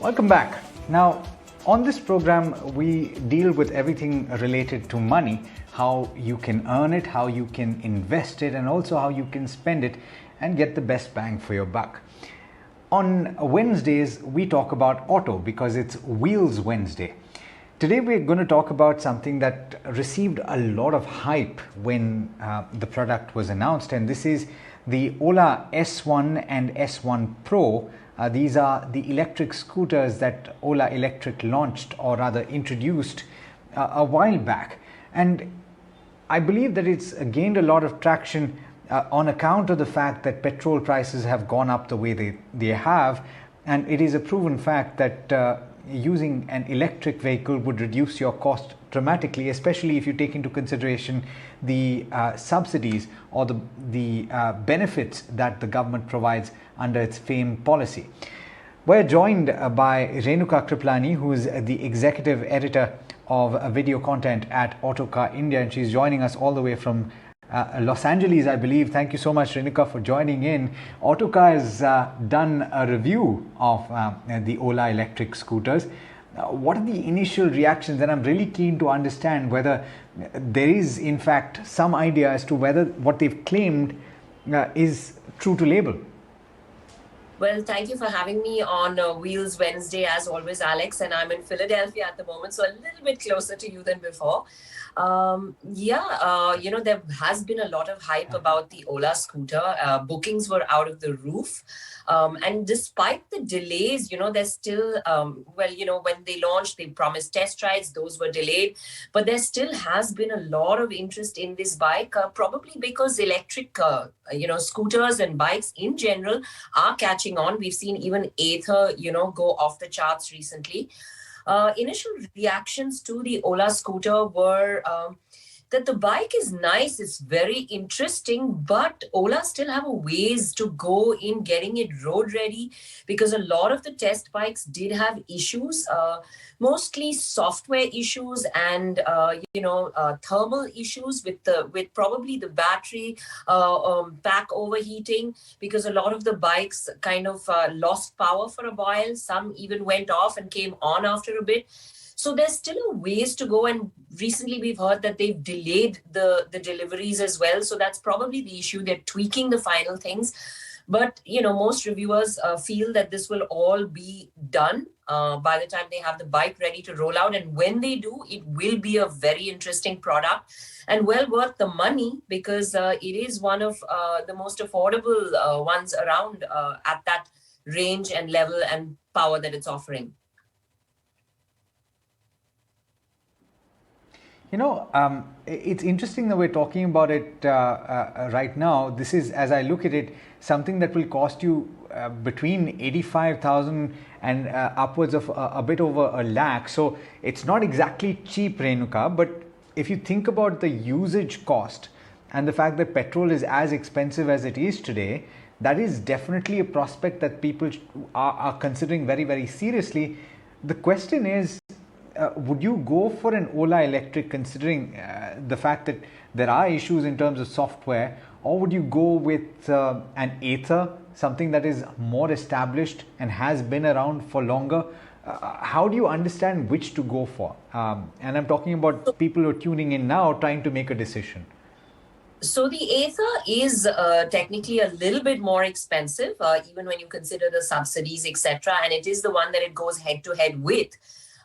Welcome back. Now, on this program, we deal with everything related to money, how you can earn it, how you can invest it, and also how you can spend it and get the best bang for your buck. On Wednesdays, we talk about auto because it's Wheels Wednesday. Today, we're going to talk about something that received a lot of hype when the product was announced, and this is the Ola S1 and S1 Pro. These are the electric scooters that Ola Electric launched, or rather introduced a while back. And I believe that it's gained a lot of traction on account of the fact that petrol prices have gone up the way they have. And it is a proven fact that using an electric vehicle would reduce your cost dramatically, especially if you take into consideration the subsidies or the benefits that the government provides under its FAME policy. We're joined by Renuka Kirpalani, who is the executive editor of video content at Autocar India, and she's joining us all the way from Los Angeles, I believe. Thank you so much, Renuka, for joining in. Autocar has done a review of the Ola electric scooters. What are the initial reactions? And I'm really keen to understand whether there is, in fact, some idea as to whether what they've claimed is true to label. Well, thank you for having me on Wheels Wednesday, as always, Alex. And I'm in Philadelphia at the moment, so a little bit closer to you than before. There has been a lot of hype about the Ola scooter. Bookings were out of the roof. And despite the delays, there's still, when they launched, they promised test rides. Those were delayed. But there still has been a lot of interest in this bike, probably because electric, scooters and bikes in general are catching on. We've seen even Ather, go off the charts recently. Initial reactions to the Ola scooter were that the bike is nice, it's very interesting, but Ola still have a ways to go in getting it road ready, because a lot of the test bikes did have issues, mostly software issues and thermal issues with probably the battery pack overheating, because a lot of the bikes kind of lost power for a while. Some even went off and came on after a bit. So there's still a ways to go, and recently we've heard that they've delayed the deliveries as well. So that's probably the issue. They're tweaking the final things. But, most reviewers feel that this will all be done by the time they have the bike ready to roll out. And when they do, it will be a very interesting product and well worth the money, because it is one of the most affordable ones around at that range and level and power that it's offering. It's interesting that we're talking about it right now. This is, as I look at it, something that will cost you between 85,000 and upwards of a bit over a lakh. So it's not exactly cheap, Renuka, but if you think about the usage cost and the fact that petrol is as expensive as it is today, that is definitely a prospect that people are considering very, very seriously. The question is, would you go for an Ola Electric, considering the fact that there are issues in terms of software, or would you go with an Ather, something that is more established and has been around for longer? How do you understand which to go for? And I'm talking about people who are tuning in now trying to make a decision. So the Ather is technically a little bit more expensive, even when you consider the subsidies, etc. And it is the one that it goes head to head with.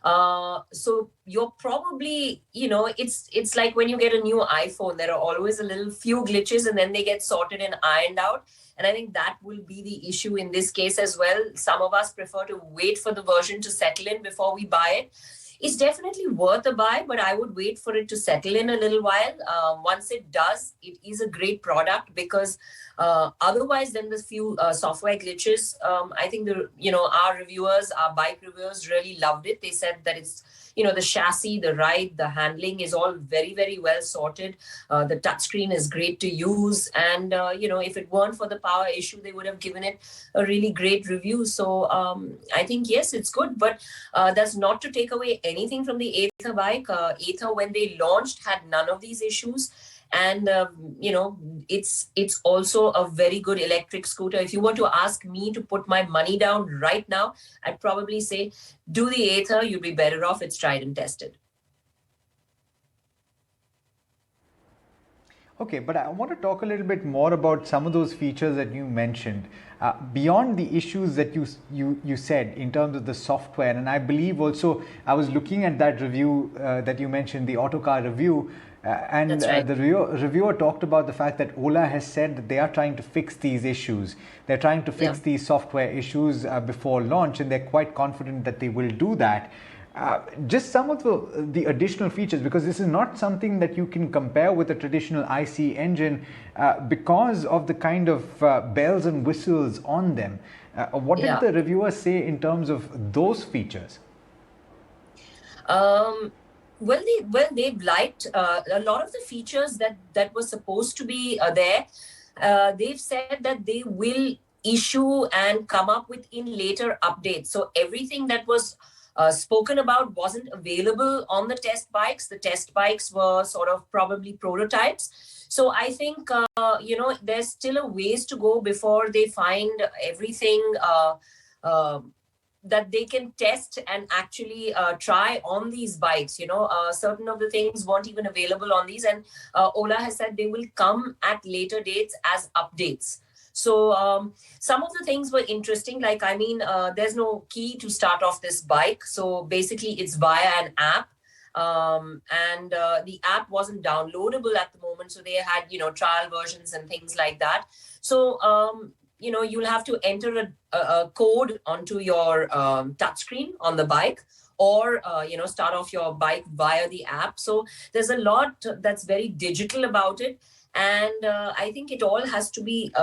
So you're probably, it's like when you get a new iPhone, there are always a little few glitches and then they get sorted and ironed out. And I think that will be the issue in this case as well. Some of us prefer to wait for the version to settle in before we buy it. It's definitely worth a buy, but I would wait for it to settle in a little while. Once it does, it is a great product, because otherwise then the few software glitches, I think our reviewers, our bike reviewers really loved it. They said that it's, the chassis, the ride, the handling is all very, very well sorted. The touchscreen is great to use. And, if it weren't for the power issue, they would have given it a really great review. So I think, yes, it's good. But that's not to take away anything from the Ather bike. Ather, when they launched, had none of these issues. And it's also a very good electric scooter. If you were to ask me to put my money down right now, I'd probably say do the Ather. You'd be better off. It's tried and tested. Okay, but I want to talk a little bit more about some of those features that you mentioned. Beyond the issues that you said in terms of the software, and I believe also I was looking at that review that you mentioned, the Autocar review, and That's right. the reviewer talked about the fact that Ola has said that they are trying to fix these issues. They're trying to fix these software issues before launch, and they're quite confident that they will do that. Just some of the additional features, because this is not something that you can compare with a traditional IC engine because of the kind of bells and whistles on them. What did the reviewer say in terms of those features? They've liked a lot of the features that were supposed to be there. They've said that they will issue and come up with in later updates. So everything that was spoken about wasn't available on the test bikes. The test bikes were sort of probably prototypes. So I think, there's still a ways to go before they find everything that they can test and actually try on these bikes. Certain of the things weren't even available on these. And Ola has said they will come at later dates as updates. So some of the things were interesting. There's no key to start off this bike. So basically it's via an app. And the app wasn't downloadable at the moment. So they had, trial versions and things like that. So, you'll have to enter a code onto your touchscreen on the bike, or, start off your bike via the app. So there's a lot that's very digital about it. And I think it all has to be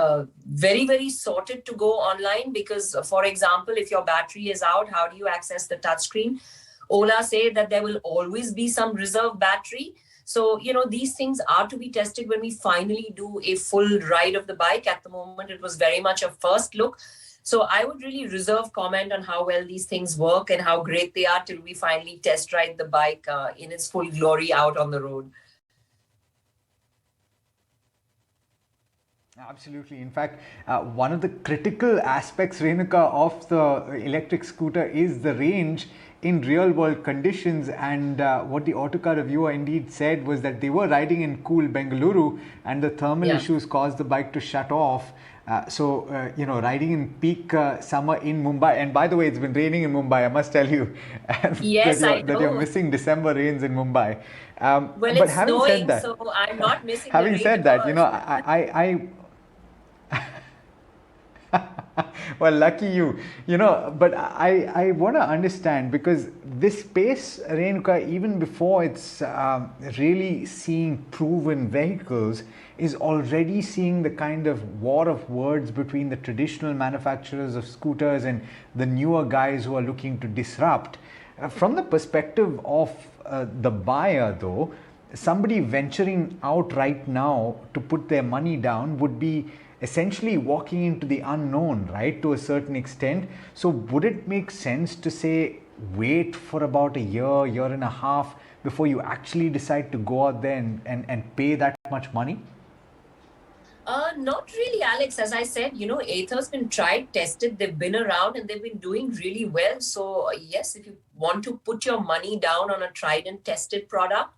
very, very sorted to go online, because, for example, if your battery is out, how do you access the touchscreen? Ola say that there will always be some reserve battery. So, these things are to be tested when we finally do a full ride of the bike. At the moment, it was very much a first look. So I would really reserve comment on how well these things work and how great they are till we finally test ride the bike in its full glory out on the road. Absolutely. In fact, one of the critical aspects, Renuka, of the electric scooter is the range in real world conditions. And what the Autocar reviewer indeed said was that they were riding in cool Bengaluru and the thermal issues caused the bike to shut off. Riding in peak summer in Mumbai. And by the way, it's been raining in Mumbai, I must tell you. Yes, I know. That you're missing December rains in Mumbai. Well, it's snowing, so I'm not missing having the rain. Said that, I well, lucky you, but I want to understand, because this space, Renuka, even before it's really seeing proven vehicles, is already seeing the kind of war of words between the traditional manufacturers of scooters and the newer guys who are looking to disrupt. From the perspective of the buyer, though, somebody venturing out right now to put their money down would be essentially walking into the unknown, right, to a certain extent. So would it make sense to say, wait for about a year and a half before you actually decide to go out there and pay that much money? Not really, Alex. As I said, Ather's been tried, tested, they've been around and they've been doing really well. So yes, if you want to put your money down on a tried and tested product,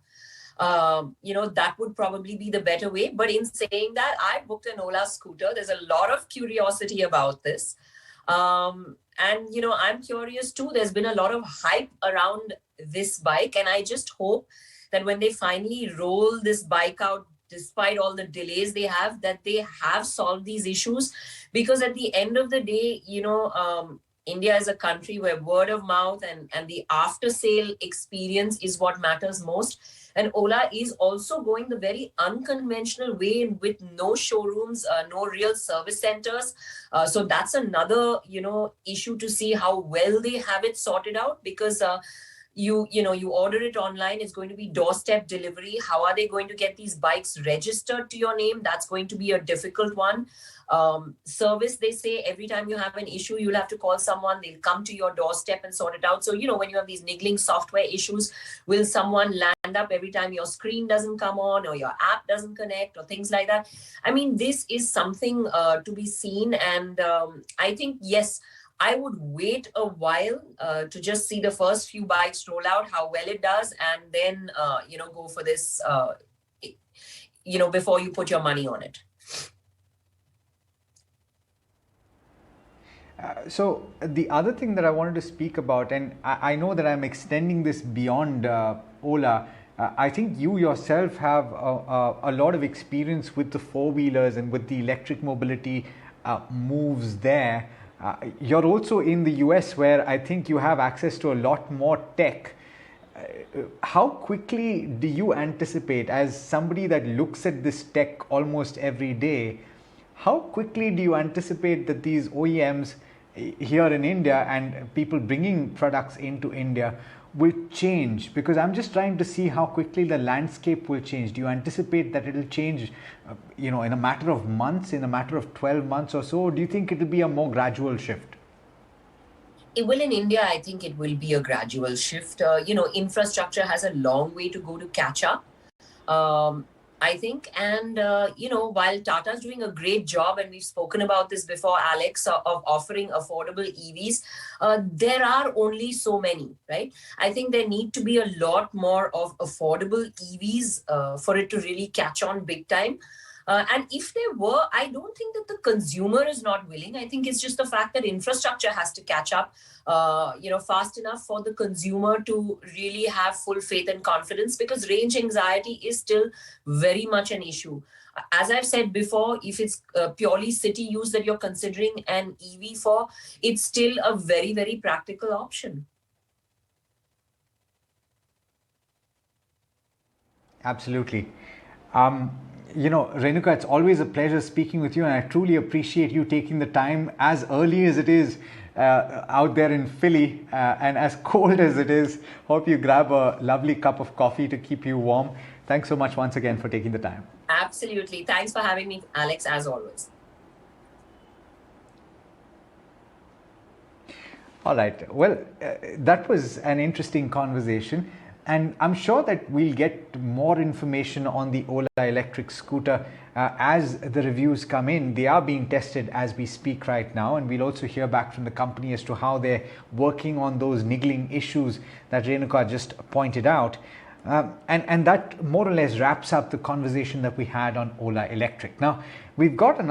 that would probably be the better way. But in saying that, I booked an Ola scooter. There's a lot of curiosity about this. And, I'm curious too. There's been a lot of hype around this bike. And I just hope that when they finally roll this bike out, despite all the delays they have, that they have solved these issues. Because at the end of the day, India is a country where word of mouth and the after sale experience is what matters most. And Ola is also going the very unconventional way with no showrooms, no real service centers. So that's another, issue to see how well they have it sorted out, because you order it online, it's going to be doorstep delivery. How are they going to get these bikes registered to your name? That's going to be a difficult one. Service, they say every time you have an issue, you'll have to call someone, they'll come to your doorstep and sort it out. So, when you have these niggling software issues, will someone land stand up every time your screen doesn't come on or your app doesn't connect or things like that. I mean, this is something to be seen. And I think, yes, I would wait a while to just see the first few bikes roll out, how well it does, and then, go for this, before you put your money on it. So the other thing that I wanted to speak about, and I know that I'm extending this beyond Ola, I think you yourself have a lot of experience with the four-wheelers and with the electric mobility moves there. You're also in the US, where I think you have access to a lot more tech. How quickly do you anticipate, as somebody that looks at this tech almost every day, how quickly do you anticipate that these OEMs here in India and people bringing products into India will change? Because I'm just trying to see how quickly the landscape will change. Do you anticipate that it'll change, in a matter of months, in a matter of 12 months or so? Or do you think it'll be a more gradual shift? It will in India, I think it will be a gradual shift. Infrastructure has a long way to go to catch up. I think. And, while Tata is doing a great job, and we've spoken about this before, Alex, of offering affordable EVs, there are only so many, right? I think there need to be a lot more of affordable EVs for it to really catch on big time. And if there were, I don't think that the consumer is not willing. I think it's just the fact that infrastructure has to catch up, fast enough for the consumer to really have full faith and confidence, because range anxiety is still very much an issue. As I've said before, if it's purely city use that you're considering an EV for, it's still a very, very practical option. Absolutely. Renuka, it's always a pleasure speaking with you, and I truly appreciate you taking the time, as early as it is out there in Philly, and as cold as it is. Hope you grab a lovely cup of coffee to keep you warm. Thanks so much once again for taking the time. Absolutely. Thanks for having me, Alex, as always. All right. Well, that was an interesting conversation. And I'm sure that we'll get more information on the Ola electric scooter as the reviews come in. They are being tested as we speak right now, and we'll also hear back from the company as to how they're working on those niggling issues that Renuka just pointed out. And that more or less wraps up the conversation that we had on Ola Electric. Now, we've got another